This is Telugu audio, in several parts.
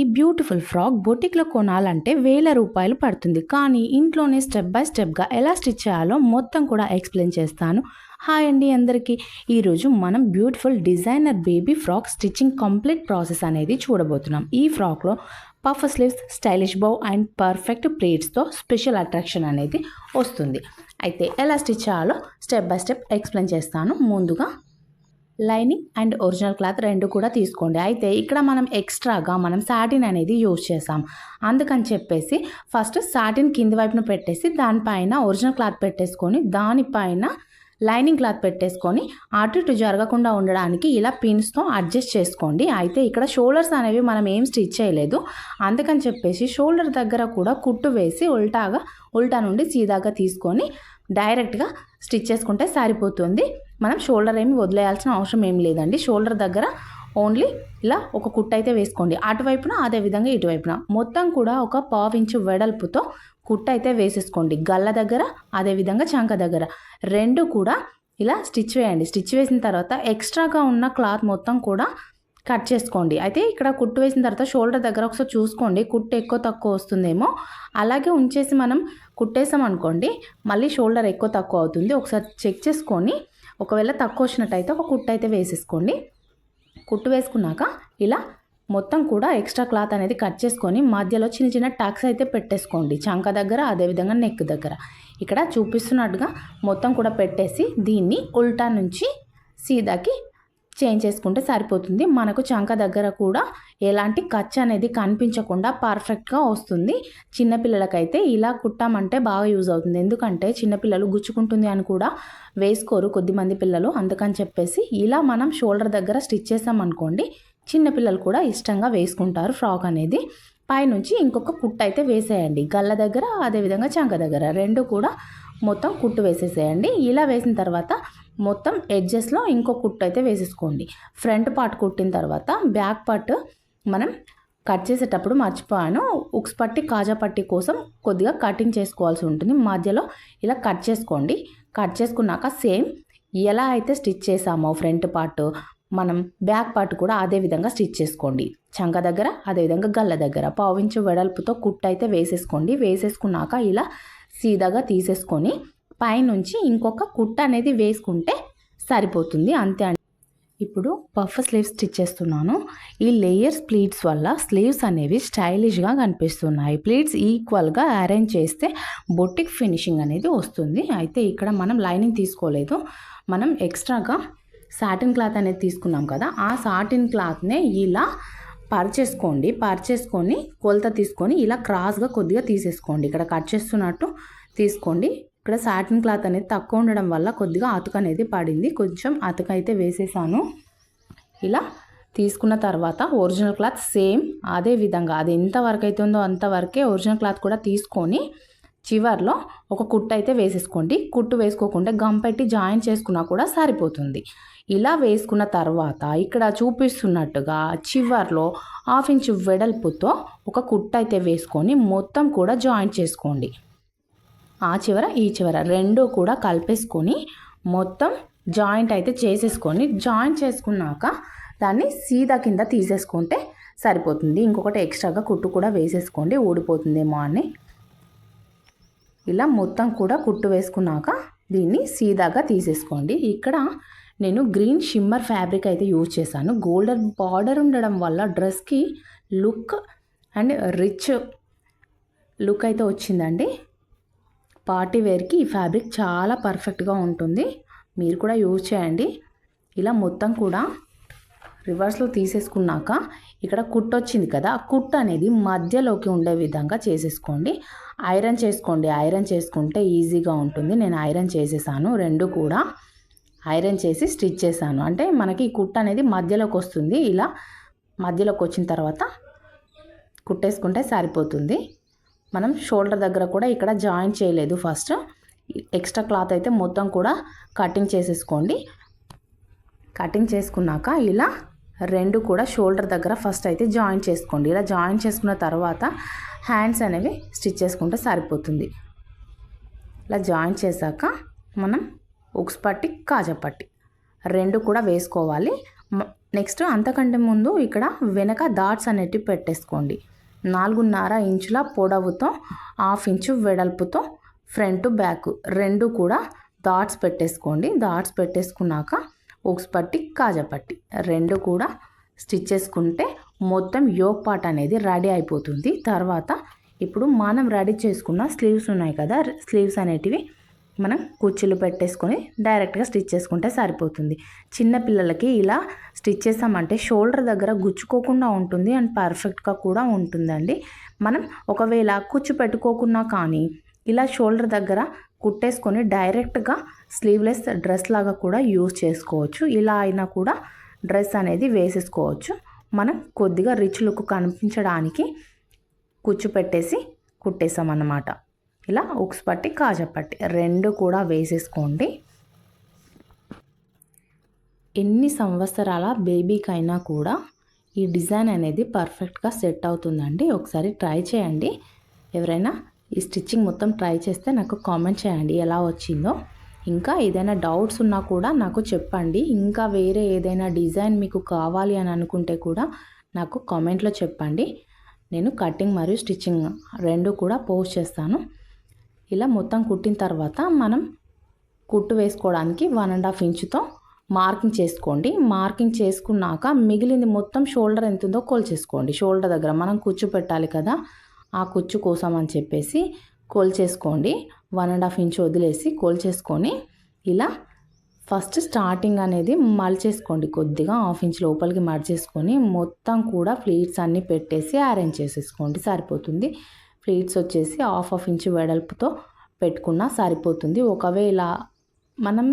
ఈ బ్యూటిఫుల్ ఫ్రాక్ బొటిక్లో కొనాలంటే వేల రూపాయలు పడుతుంది. కానీ ఇంట్లోనే స్టెప్ బై స్టెప్గా ఎలా స్టిచ్ చేయాలో మొత్తం కూడా ఎక్స్ప్లెయిన్ చేస్తాను. హాయ్ అండి అందరికీ. ఈరోజు మనం beautiful designer baby frock stitching complete process అనేది చూడబోతున్నాం. ఈ ఫ్రాక్లో puff sleeves, stylish bow and perfect ప్లేట్స్తో స్పెషల్ అట్రాక్షన్ అనేది వస్తుంది. అయితే ఎలా స్టిచ్ చేయాలో స్టెప్ బై స్టెప్ ఎక్స్ప్లెయిన్ చేస్తాను. ముందుగా లైనింగ్ అండ్ ఒరిజినల్ క్లాత్ రెండు కూడా తీసుకోండి. అయితే ఇక్కడ మనం ఎక్స్ట్రాగా సాటిన్ అనేది యూజ్ చేసాం. అందుకని చెప్పేసి ఫస్ట్ సాటిన్ కింది వైపున పెట్టేసి దానిపైన ఒరిజినల్ క్లాత్ పెట్టేసుకొని దానిపైన లైనింగ్ క్లాత్ పెట్టేసుకొని అటు ఇటు జరగకుండా ఉండడానికి ఇలా పిన్స్తో అడ్జస్ట్ చేసుకోండి. అయితే ఇక్కడ షోల్డర్స్ అనేవి మనం ఏం స్టిచ్ చేయలేదు. అందుకని చెప్పేసి షోల్డర్ దగ్గర కూడా కుట్టు వేసి ఉల్టా నుండి సీదాగా తీసుకొని డైరెక్ట్గా స్టిచ్ చేసుకుంటే సరిపోతుంది. మనం షోల్డర్ ఏమి వదిలేయాల్సిన అవసరం ఏం లేదండి. షోల్డర్ దగ్గర ఓన్లీ ఇలా ఒక కుట్టు అయితే వేసుకోండి. అటువైపున అదేవిధంగా ఇటువైపున మొత్తం కూడా ఒక 1/2 ఇంచు వెడల్పుతో కుట్టు అయితే వేసేసుకోండి. గల్ల దగ్గర అదేవిధంగా చంక దగ్గర రెండు కూడా ఇలా స్టిచ్ వేయండి. స్టిచ్ వేసిన తర్వాత ఎక్స్ట్రాగా ఉన్న క్లాత్ మొత్తం కూడా కట్ చేసుకోండి. అయితే ఇక్కడ కుట్టు వేసిన తర్వాత షోల్డర్ దగ్గర ఒకసారి చూసుకోండి, కుట్టు ఎక్కువ తక్కువ వస్తుందేమో. అలాగే ఉంచేసి మనం కుట్టేసాం అనుకోండి మళ్ళీ షోల్డర్ ఎక్కువ తక్కువ అవుతుంది. ఒకసారి చెక్ చేసుకొని ఒకవేళ తక్కువ వచ్చినట్టయితే ఒక కుట్టు అయితే వేసేసుకోండి. కుట్టు వేసుకున్నాక ఇలా మొత్తం కూడా ఎక్స్ట్రా క్లాత్ అనేది కట్ చేసుకొని మధ్యలో చిన్న చిన్న టక్స్ అయితే పెట్టేసుకోండి. చంక దగ్గర అదేవిధంగా నెక్ దగ్గర ఇక్కడ చూపిస్తున్నట్టుగా మొత్తం కూడా పెట్టేసి దీన్ని ఉల్టా నుంచి సీదాకి చేంజ్ చేసుకుంటే సరిపోతుంది. మనకు చంక దగ్గర కూడా ఎలాంటి ఖర్చు అనేది కనిపించకుండా పర్ఫెక్ట్గా వస్తుంది. చిన్నపిల్లలకైతే ఇలా కుట్టామంటే బాగా యూజ్ అవుతుంది. ఎందుకంటే చిన్నపిల్లలు గుచ్చుకుంటుంది అని కూడా వేసుకోరు కొద్దిమంది పిల్లలు. అందుకని చెప్పేసి ఇలా మనం షోల్డర్ దగ్గర స్టిచ్ చేసామనుకోండి చిన్నపిల్లలు కూడా ఇష్టంగా వేసుకుంటారు ఫ్రాక్ అనేది. పైనుంచి ఇంకొక కుట్టు అయితే వేసేయండి. గల్ల దగ్గర అదేవిధంగా చంక దగ్గర రెండు కూడా మొత్తం కుట్టు వేసేసేయండి. ఇలా వేసిన తర్వాత మొత్తం ఎడ్జెస్లో ఇంకో కుట్టు అయితే వేసేసుకోండి. ఫ్రంట్ పార్ట్ కుట్టిన తర్వాత బ్యాక్ పార్ట్ మనం కట్ చేసేటప్పుడు మర్చిపోయాను, ఉక్స్ పట్టి కాజా పట్టి కోసం కొద్దిగా కటింగ్ చేసుకోవాల్సి ఉంటుంది. మధ్యలో ఇలా కట్ చేసుకోండి. కట్ చేసుకున్నాక సేమ్ ఎలా అయితే స్టిచ్ చేసామో ఫ్రంట్ పార్ట్ మనం బ్యాక్ పార్ట్ కూడా అదే విధంగా స్టిచ్ చేసుకోండి. చంక దగ్గర అదేవిధంగా గల్ల దగ్గర 1/2 ఇంచు వెడల్పుతో కుట్టు అయితే వేసేసుకోండి. వేసేసుకున్నాక ఇలా సీదాగా తీసేసుకొని పైనుంచి ఇంకొక కుట్టు అనేది వేసుకుంటే సరిపోతుంది. అంతే అండి. ఇప్పుడు పఫ్ స్లీవ్స్ స్టిచ్ చేస్తున్నాను. ఈ లేయర్స్ ప్లీట్స్ వల్ల స్లీవ్స్ అనేవి స్టైలిష్గా కనిపిస్తున్నాయి. ప్లీట్స్ ఈక్వల్గా అరేంజ్ చేస్తే బొటిక్ ఫినిషింగ్ అనేది వస్తుంది. అయితే ఇక్కడ మనం లైనింగ్ తీసుకోలేదు, మనం ఎక్స్ట్రాగా సాటిన్ క్లాత్ అనేది తీసుకున్నాం కదా, ఆ సాటిన్ క్లాత్నే ఇలా పరిచేసుకొని కొలత తీసుకొని ఇలా క్రాస్గా కొద్దిగా తీసేసుకోండి. ఇక్కడ కట్ చేస్తున్నట్టు తీసుకోండి. ఇక్కడ సాటిన్ క్లాత్ అనేది తక్కువ ఉండడం వల్ల కొద్దిగా అతుకు అనేది పడింది. కొంచెం అతుకు అయితే వేసేసాను. ఇలా తీసుకున్న తర్వాత ఒరిజినల్ క్లాత్ సేమ్ అదే విధంగా అది ఎంతవరకు అవుతుందో అంతవరకే ఒరిజినల్ క్లాత్ కూడా తీసుకొని చివర్లో ఒక కుట్టు అయితే వేసేసుకోండి. కుట్టు వేసుకోకుండా గమ్ పెట్టి జాయిన్ చేసుకున్నా కూడా సరిపోతుంది. ఇలా వేసుకున్న తర్వాత ఇక్కడ చూపిస్తున్నట్టుగా చివర్లో 1/2 ఇంచు వెడల్పుతో ఒక కుట్టు అయితే వేసుకొని మొత్తం కూడా జాయిన్ చేసుకోండి. ఆ చివర ఈ చివర రెండు కూడా కలిపేసుకొని మొత్తం జాయింట్ అయితే చేసేసుకొని జాయిన్ చేసుకున్నాక దాన్ని సీదా కింద తీసేసుకుంటే సరిపోతుంది. ఇంకొకటి ఎక్స్ట్రాగా కుట్టు కూడా వేసేసుకోండి, ఊడిపోతుందేమో అని. ఇలా మొత్తం కూడా కుట్టు వేసుకున్నాక దీన్ని సీదాగా తీసేసుకోండి. ఇక్కడ నేను గ్రీన్ షిమ్మర్ ఫ్యాబ్రిక్ అయితే యూజ్ చేశాను. గోల్డెన్ బార్డర్ ఉండడం వల్ల డ్రెస్కి లుక్ అండ్ రిచ్ లుక్ అయితే వచ్చిందండి. పార్టీ వేర్కి ఈ ఫ్యాబ్రిక్ చాలా పర్ఫెక్ట్గా ఉంటుంది. మీరు కూడా యూజ్ చేయండి. ఇలా మొత్తం కూడా రివర్స్లో తీసేసుకున్నాక ఇక్కడ కుట్టు వచ్చింది కదా, ఆ కుట్టు అనేది మధ్యలోకి ఉండే విధంగా చేసేసుకోండి. ఐరన్ చేసుకోండి. ఐరన్ చేసుకుంటే ఈజీగా ఉంటుంది. నేను ఐరన్ చేసేసాను. రెండు కూడా ఐరన్ చేసి స్టిచ్ చేశాను. అంటే మనకి ఈ కుట్టు అనేది మధ్యలోకి వస్తుంది. ఇలా మధ్యలోకి వచ్చిన తర్వాత కుట్టేసుకుంటే సరిపోతుంది. మనం షోల్డర్ దగ్గర కూడా ఇక్కడ జాయిన్ చేయలేదు. ఫస్ట్ ఎక్స్ట్రా క్లాత్ అయితే మొత్తం కూడా కటింగ్ చేసేసుకోండి. కటింగ్ చేసుకున్నాక ఇలా రెండు కూడా షోల్డర్ దగ్గర ఫస్ట్ అయితే జాయిన్ చేసుకోండి. ఇలా జాయిన్ చేసుకున్న తర్వాత హ్యాండ్స్ అనేవి స్టిచ్ చేసుకుంటే సరిపోతుంది. ఇలా జాయిన్ చేశాక మనం ఉక్స్ పట్టి కాజా పట్టి రెండు కూడా వేసుకోవాలి. నెక్స్ట్ అంతకంటే ముందు ఇక్కడ వెనక డాట్స్ అనేటివి పెట్టేసుకోండి. 4.5 ఇంచుల పొడవుతో 1/2 ఇంచు వెడల్పుతో ఫ్రంట్ బ్యాక్ రెండు కూడా డాట్స్ పెట్టేసుకోండి. డాట్స్ పెట్టేసుకున్నాక ఉక్స్ పట్టి కాజా పట్టి రెండు కూడా స్టిచ్ చేసుకుంటే మొత్తం యోక్ పార్ట్ అనేది రెడీ అయిపోతుంది. తర్వాత ఇప్పుడు మనం రెడీ చేసుకున్న స్లీవ్స్ ఉన్నాయి కదా, స్లీవ్స్ అనేటివి మనం కుచ్చులు పెట్టేసుకొని డైరెక్ట్గా స్టిచ్ చేసుకుంటే సరిపోతుంది. చిన్నపిల్లలకి ఇలా స్టిచ్ చేసామంటే షోల్డర్ దగ్గర గుచ్చుకోకుండా ఉంటుంది అండ్ పర్ఫెక్ట్గా కూడా ఉంటుందండి. మనం ఒకవేళ కుచ్చు పెట్టుకోకున్నా కానీ ఇలా షోల్డర్ దగ్గర కుట్టేసుకొని డైరెక్ట్గా స్లీవ్లెస్ డ్రెస్ లాగా కూడా యూజ్ చేసుకోవచ్చు. ఇలా అయినా కూడా డ్రెస్ అనేది వేసేసుకోవచ్చు. మనం కొద్దిగా రిచ్ లుక్ కనిపించడానికి కుచ్చు పెట్టేసి కుట్టేసామన్నమాట. ఇలా ఉక్స్ పట్టి కాజా పట్టి రెండు కూడా వేసేసుకోండి. ఎన్ని సంవత్సరాల బేబీకైనా కూడా ఈ డిజైన్ అనేది పర్ఫెక్ట్గా సెట్ అవుతుందండి. ఒకసారి ట్రై చేయండి. ఎవరైనా ఈ స్టిచ్చింగ్ మొత్తం ట్రై చేస్తే నాకు కామెంట్ చేయండి ఎలా వచ్చిందో. ఇంకా ఏదైనా డౌట్స్ ఉన్నా కూడా నాకు చెప్పండి. ఇంకా వేరే ఏదైనా డిజైన్ మీకు కావాలి అని అనుకుంటే కూడా నాకు కామెంట్లో చెప్పండి. నేను కటింగ్ మరియు స్టిచ్చింగ్ రెండు కూడా పోస్ట్ చేస్తాను. ఇలా మొత్తం కుట్టిన తర్వాత మనం కుట్టు వేసుకోవడానికి 1.5 ఇంచుతో మార్కింగ్ చేసుకోండి. మార్కింగ్ చేసుకున్నాక మిగిలింది మొత్తం షోల్డర్ ఎంత ఉందో కొలిచేసుకోండి. షోల్డర్ దగ్గర మనం కుచ్చు పెట్టాలి కదా, ఆ కుచ్చు కోసం అని చెప్పేసి కొలిచేసుకోండి. 1.5 ఇంచు వదిలేసి కొలిచేసుకొని ఇలా ఫస్ట్ స్టార్టింగ్ అనేది మలిచేసుకోండి. కొద్దిగా 1/2 ఇంచ్ లోపలికి మడిచేసుకొని మొత్తం కూడా ప్లీట్స్ అన్నీ పెట్టేసి అరేంజ్ చేసేసుకోండి, సరిపోతుంది. ప్లీట్స్ వచ్చేసి 1/2 ఇంచు వెడల్పుతో పెట్టుకున్నా సరిపోతుంది. ఒకవేళ మనం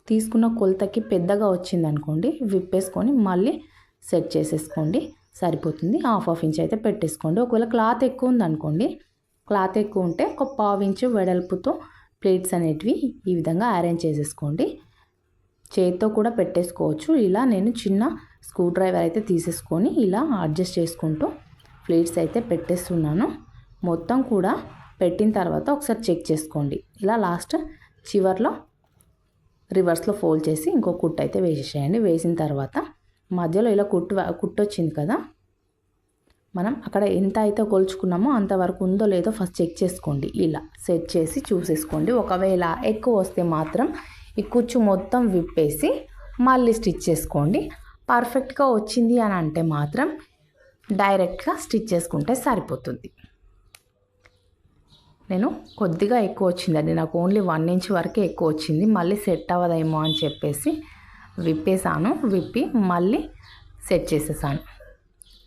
తీసుకున్న కొలతకి పెద్దగా వచ్చిందనుకోండి, విప్పేసుకొని మళ్ళీ సెట్ చేసేసుకోండి, సరిపోతుంది. 1/2 ఇంచ్ అయితే పెట్టేసుకోండి. ఒకవేళ క్లాత్ ఎక్కువ ఉందనుకోండి, క్లాత్ ఎక్కువ ఉంటే ఒక 1/2 ఇంచు వెడల్పుతో ప్లేట్స్ అనేటివి ఈ విధంగా అరేంజ్ చేసేసుకోండి. చేతితో కూడా పెట్టేసుకోవచ్చు. ఇలా నేను చిన్న స్క్రూ డ్రైవర్ అయితే తీసేసుకొని ఇలా అడ్జస్ట్ చేసుకుంటూ ప్లేట్స్ అయితే పెట్టేస్తున్నాను. మొత్తం కూడా పెట్టిన తర్వాత ఒకసారి చెక్ చేసుకోండి. ఇలా లాస్ట్ చివర్లో రివర్స్లో ఫోల్డ్ చేసి ఇంకో కుట్టు అయితే వేసేసేయండి. వేసిన తర్వాత మధ్యలో ఇలా కుట్టు వచ్చింది కదా, మనం అక్కడ ఎంత అయితే కొలుచుకున్నామో అంతవరకు ఉందో లేదో ఫస్ట్ చెక్ చేసుకోండి. ఇలా సెట్ చేసి చూసేసుకోండి. ఒకవేళ ఎక్కువ వస్తే మాత్రం ఈ కుచ్చు మొత్తం విప్పేసి మళ్ళీ స్టిచ్ చేసుకోండి. పర్ఫెక్ట్గా వచ్చింది అని అంటే మాత్రం డైరెక్ట్గా స్టిచ్ చేసుకుంటే సరిపోతుంది. నేను కొద్దిగా ఎక్కువ వచ్చిందండి, నాకు ఓన్లీ 1 ఇంచ్ వరకే ఎక్కువ వచ్చింది. మళ్ళీ సెట్ అవ్వదేమో అని చెప్పేసి విప్పేసాను. విప్పి మళ్ళీ సెట్ చేసేసాను.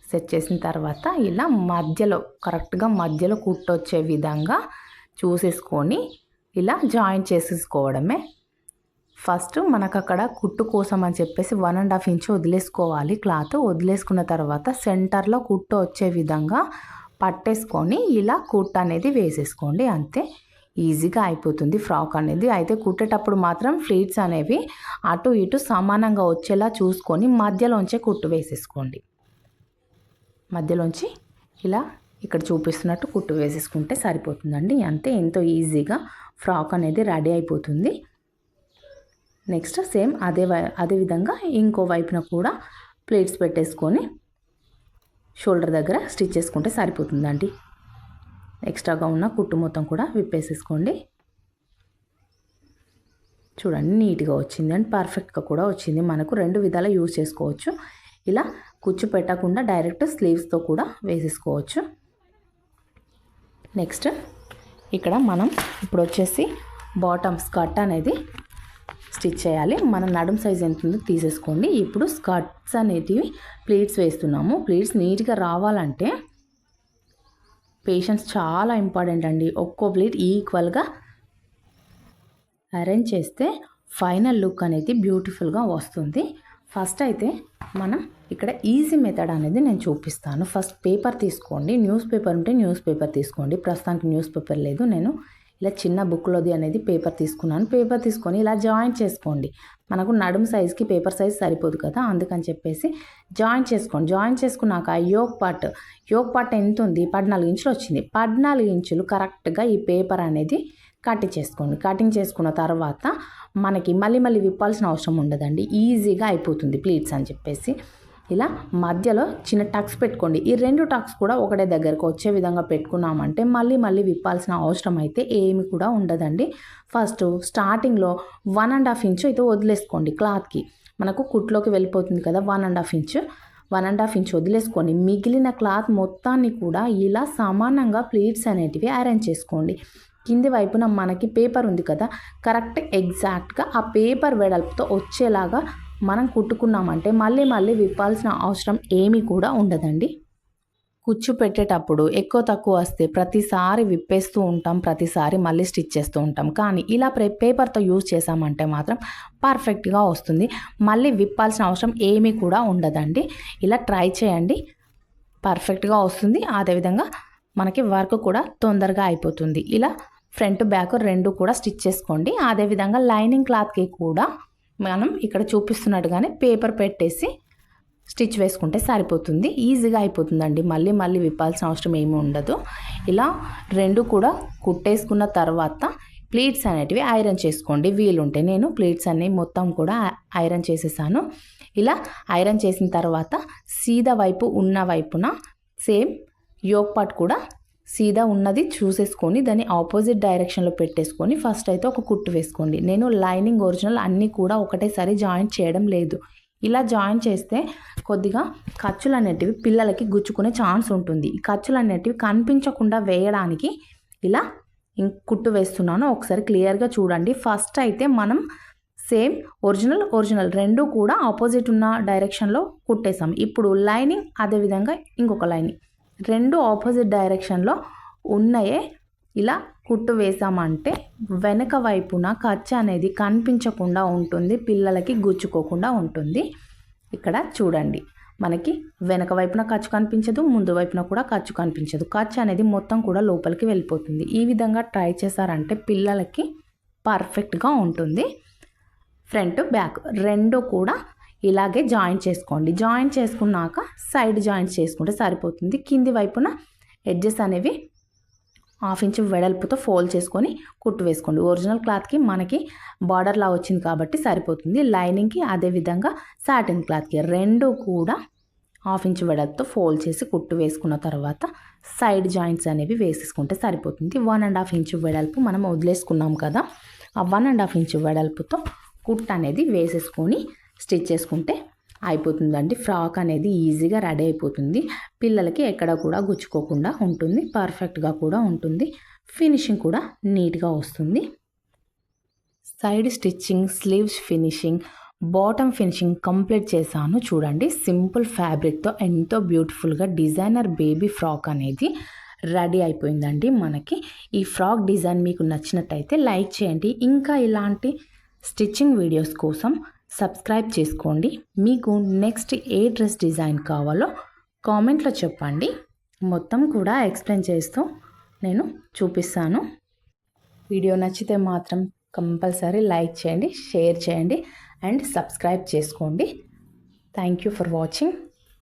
సెట్ చేసిన తర్వాత ఇలా మధ్యలో కరెక్ట్గా మధ్యలో కుట్టు వచ్చే విధంగా చూసేసుకొని ఇలా జాయింట్ చేసేసుకోవడమే. ఫస్ట్ మనకు అక్కడ కుట్టు కోసం అని చెప్పేసి 1.5 ఇంచ్ వదిలేసుకోవాలి. క్లాత్ వదిలేసుకున్న తర్వాత సెంటర్లో కుట్టు వచ్చే విధంగా పట్టేసుకొని ఇలా కుట్టు అనేది వేసేసుకోండి. అంతే, ఈజీగా అయిపోతుంది ఫ్రాక్ అనేది. అయితే కుట్టేటప్పుడు మాత్రం ఫ్లీట్స్ అనేవి అటు ఇటు సమానంగా వచ్చేలా చూసుకొని మధ్యలోంచే కుట్టు వేసేసుకోండి. మధ్యలోంచి ఇలా ఇక్కడ చూపిస్తున్నట్టు కుట్టు వేసేసుకుంటే సరిపోతుందండి. అంతే, ఎంతో ఈజీగా ఫ్రాక్ అనేది రెడీ అయిపోతుంది. నెక్స్ట్ సేమ్ అదే విధంగా ఇంకో వైపున కూడా ప్లేట్స్ పెట్టేసుకొని షోల్డర్ దగ్గర స్టిచ్ చేసుకుంటే సరిపోతుందండి. ఎక్స్ట్రాగా ఉన్న కుట్టు మొత్తం కూడా విప్పేసేసుకోండి. చూడండి, నీట్గా వచ్చింది అండ్ పర్ఫెక్ట్గా కూడా వచ్చింది. మనకు రెండు విధాలా యూజ్ చేసుకోవచ్చు. ఇలా కుచ్చు పెట్టకుండా డైరెక్ట్ స్లీవ్స్తో కూడా వేసేసుకోవచ్చు. నెక్స్ట్ ఇక్కడ మనం ఇప్పుడు వచ్చేసి బాటమ్ స్కర్ట్ అనేది స్టిచ్ చేయాలి. మన నడుం సైజ్ ఎంత ఉందో తీసేసుకోండి. ఇప్పుడు స్కర్ట్స్ అనేటివి ప్లీట్స్ వేస్తున్నాము. ప్లీట్స్ నీట్గా రావాలంటే పేషెన్స్ చాలా ఇంపార్టెంట్ అండి. ఒక్కో ప్లీట్ ఈక్వల్గా అరేంజ్ చేస్తే ఫైనల్ లుక్ అనేది బ్యూటిఫుల్గా వస్తుంది. ఫస్ట్ అయితే మనం ఇక్కడ ఈజీ మెథడ్ అనేది నేను చూపిస్తాను. ఫస్ట్ పేపర్ తీసుకోండి. న్యూస్ పేపర్ ఉంటే న్యూస్ పేపర్ తీసుకోండి. ప్రస్తుతానికి న్యూస్ పేపర్ లేదు. నేను ఇలా చిన్న బుక్లోది అనేది పేపర్ తీసుకున్నాను. పేపర్ తీసుకొని ఇలా జాయింట్ చేసుకోండి. మనకు నడుము సైజ్కి పేపర్ సైజ్ సరిపోదు కదా, అందుకని చెప్పేసి జాయింట్ చేసుకోండి. జాయింట్ చేసుకున్నాక యోక్ పార్ట్ ఎంత ఉంది, 14 ఇంచులు వచ్చింది. 14 ఇంచులు కరెక్ట్గా ఈ పేపర్ అనేది కటింగ్ చేసుకోండి. కటింగ్ చేసుకున్న తర్వాత మనకి మళ్ళీ విప్పాల్సిన అవసరం ఉండదండి. ఈజీగా అయిపోతుంది ప్లీట్స్ అని చెప్పేసి. ఇలా మధ్యలో చిన్న టక్స్ పెట్టుకోండి. ఈ 2 టక్స్ కూడా ఒకటే దగ్గరకు వచ్చే విధంగా పెట్టుకున్నామంటే మళ్ళీ విప్పాల్సిన అవసరం అయితే ఏమి కూడా ఉండదండి. ఫస్ట్ స్టార్టింగ్లో 1.5 ఇంచ్ అయితే వదిలేసుకోండి క్లాత్కి. మనకు కుట్లోకి వెళ్ళిపోతుంది కదా 1.5 ఇంచ్ వదిలేసుకొని మిగిలిన క్లాత్ మొత్తాన్ని కూడా ఇలా సమానంగా ప్లీట్స్ అనేటివి అరేంజ్ చేసుకోండి. కింది వైపున మనకి పేపర్ ఉంది కదా, కరెక్ట్ ఎగ్జాక్ట్గా ఆ పేపర్ వెడల్పుతో వచ్చేలాగా మనం కుట్టుకున్నామంటే మళ్ళీ విప్పాల్సిన అవసరం ఏమీ కూడా ఉండదండి. కుచ్చు పెట్టేటప్పుడు ఎక్కువ తక్కువ వస్తే ప్రతిసారి విప్పేస్తూ ఉంటాం, ప్రతిసారి మళ్ళీ స్టిచ్ చేస్తూ ఉంటాం. కానీ ఇలా పేపర్తో యూజ్ చేసామంటే మాత్రం పర్ఫెక్ట్గా వస్తుంది. మళ్ళీ విప్పాల్సిన అవసరం ఏమీ కూడా ఉండదండి. ఇలా ట్రై చేయండి, పర్ఫెక్ట్గా వస్తుంది. అదేవిధంగా మనకి వర్క్ కూడా తొందరగా అయిపోతుంది. ఇలా ఫ్రంట్ బ్యాక్ 2 కూడా స్టిచ్ చేసుకోండి. అదేవిధంగా లైనింగ్ క్లాత్కి కూడా మనం ఇక్కడ చూపిస్తున్నట్టుగానే పేపర్ పెట్టేసి స్టిచ్ వేసుకుంటే సరిపోతుంది. ఈజీగా అయిపోతుందండి. మళ్ళీ విప్పాల్సిన అవసరం ఏమీ ఉండదు. ఇలా 2 కూడా కుట్టేసుకున్న తర్వాత ప్లీట్స్ అనేటివి ఐరన్ చేసుకోండి వీలుంటే. నేను ప్లీట్స్ అన్నీ మొత్తం కూడా ఐరన్ చేసేసాను. ఇలా ఐరన్ చేసిన తర్వాత సీదా వైపు ఉన్న వైపున సేమ్ యోక్ పార్ట్ కూడా సీదా ఉన్నది చూసేసుకొని దాన్ని ఆపోజిట్ డైరెక్షన్లో పెట్టేసుకొని ఫస్ట్ అయితే ఒక కుట్టు వేసుకోండి. నేను లైనింగ్ ఒరిజినల్ అన్నీ కూడా ఒకటేసారి జాయింట్ చేయడం లేదు. ఇలా జాయిన్ చేస్తే కొద్దిగా ఖర్చులు అనేటివి పిల్లలకి గుచ్చుకునే ఛాన్స్ ఉంటుంది. ఈ ఖర్చులు అనేటివి కనిపించకుండా వేయడానికి ఇలా కుట్టు వేస్తున్నాను. ఒకసారి క్లియర్గా చూడండి. ఫస్ట్ అయితే మనం సేమ్ ఒరిజినల్ 2 కూడా ఆపోజిట్ ఉన్న డైరెక్షన్లో కుట్టేసాం. ఇప్పుడు లైనింగ్ అదేవిధంగా ఇంకొక లైనింగ్ 2 ఆపోజిట్ డైరెక్షన్లో ఉన్నాయే ఇలా కుట్టు వేసామంటే వెనక వైపున ఖర్చు అనేది కనిపించకుండా ఉంటుంది, పిల్లలకి గుచ్చుకోకుండా ఉంటుంది. ఇక్కడ చూడండి, మనకి వెనక వైపున ఖర్చు కనిపించదు, ముందు వైపున కూడా ఖర్చు కనిపించదు. ఖర్చు అనేది మొత్తం కూడా లోపలికి వెళ్ళిపోతుంది. ఈ విధంగా ట్రై చేశారంటే పిల్లలకి పర్ఫెక్ట్గా ఉంటుంది. ఫ్రంట్ బ్యాక్ 2 కూడా ఇలాగే జాయిన్ చేసుకోండి. జాయిన్ చేసుకున్నాక సైడ్ జాయింట్స్ చేసుకుంటే సరిపోతుంది. కింది వైపున ఎడ్జెస్ అనేవి 1/2 ఇంచ్ వెడల్పుతో ఫోల్డ్ చేసుకొని కుట్టు వేసుకోండి. ఒరిజినల్ క్లాత్కి మనకి బార్డర్లా వచ్చింది కాబట్టి సరిపోతుంది. లైనింగ్కి అదేవిధంగా సాటిన్ క్లాత్కి 2 కూడా 1/2 ఇంచ్ వెడల్పుతో ఫోల్డ్ చేసి కుట్టు వేసుకున్న తర్వాత సైడ్ జాయింట్స్ అనేవి వేసేసుకుంటే సరిపోతుంది. 1.5 ఇంచ్ వెడల్పు మనం వదిలేసుకున్నాం కదా, ఆ 1.5 ఇంచ్ వెడల్పుతో కుట్టు అనేది వేసేసుకొని స్టిచ్ చేసుకుంటే అయిపోతుందండి. ఫ్రాక్ అనేది ఈజీగా రెడీ అయిపోతుంది. పిల్లలకి ఎక్కడ కూడా గుచ్చుకోకుండా ఉంటుంది, పర్ఫెక్ట్గా కూడా ఉంటుంది. ఫినిషింగ్ కూడా నీట్గా వస్తుంది. Side stitching, sleeves finishing, bottom finishing complete చేశాను. చూడండి, సింపుల్ ఫ్యాబ్రిక్తో ఎంతో బ్యూటిఫుల్గా డిజైనర్ బేబీ ఫ్రాక్ అనేది రెడీ అయిపోయిందండి. మనకి ఈ ఫ్రాక్ డిజైన్ మీకు నచ్చినట్టయితే లైక్ చేయండి. ఇంకా ఇలాంటి స్టిచ్చింగ్ వీడియోస్ కోసం సబ్స్క్రైబ్ చేసుకోండి. మీకు నెక్స్ట్ ఏ డ్రెస్ డిజైన్ కావాలో కామెంట్లో చెప్పండి. మొత్తం కూడా ఎక్స్ప్లెయిన్ చేస్తూ నేను చూపిస్తాను. వీడియో నచ్చితే మాత్రం కంపల్సరీ లైక్ చేయండి, షేర్ చేయండి అండ్ సబ్స్క్రైబ్ చేసుకోండి. Thank you for watching.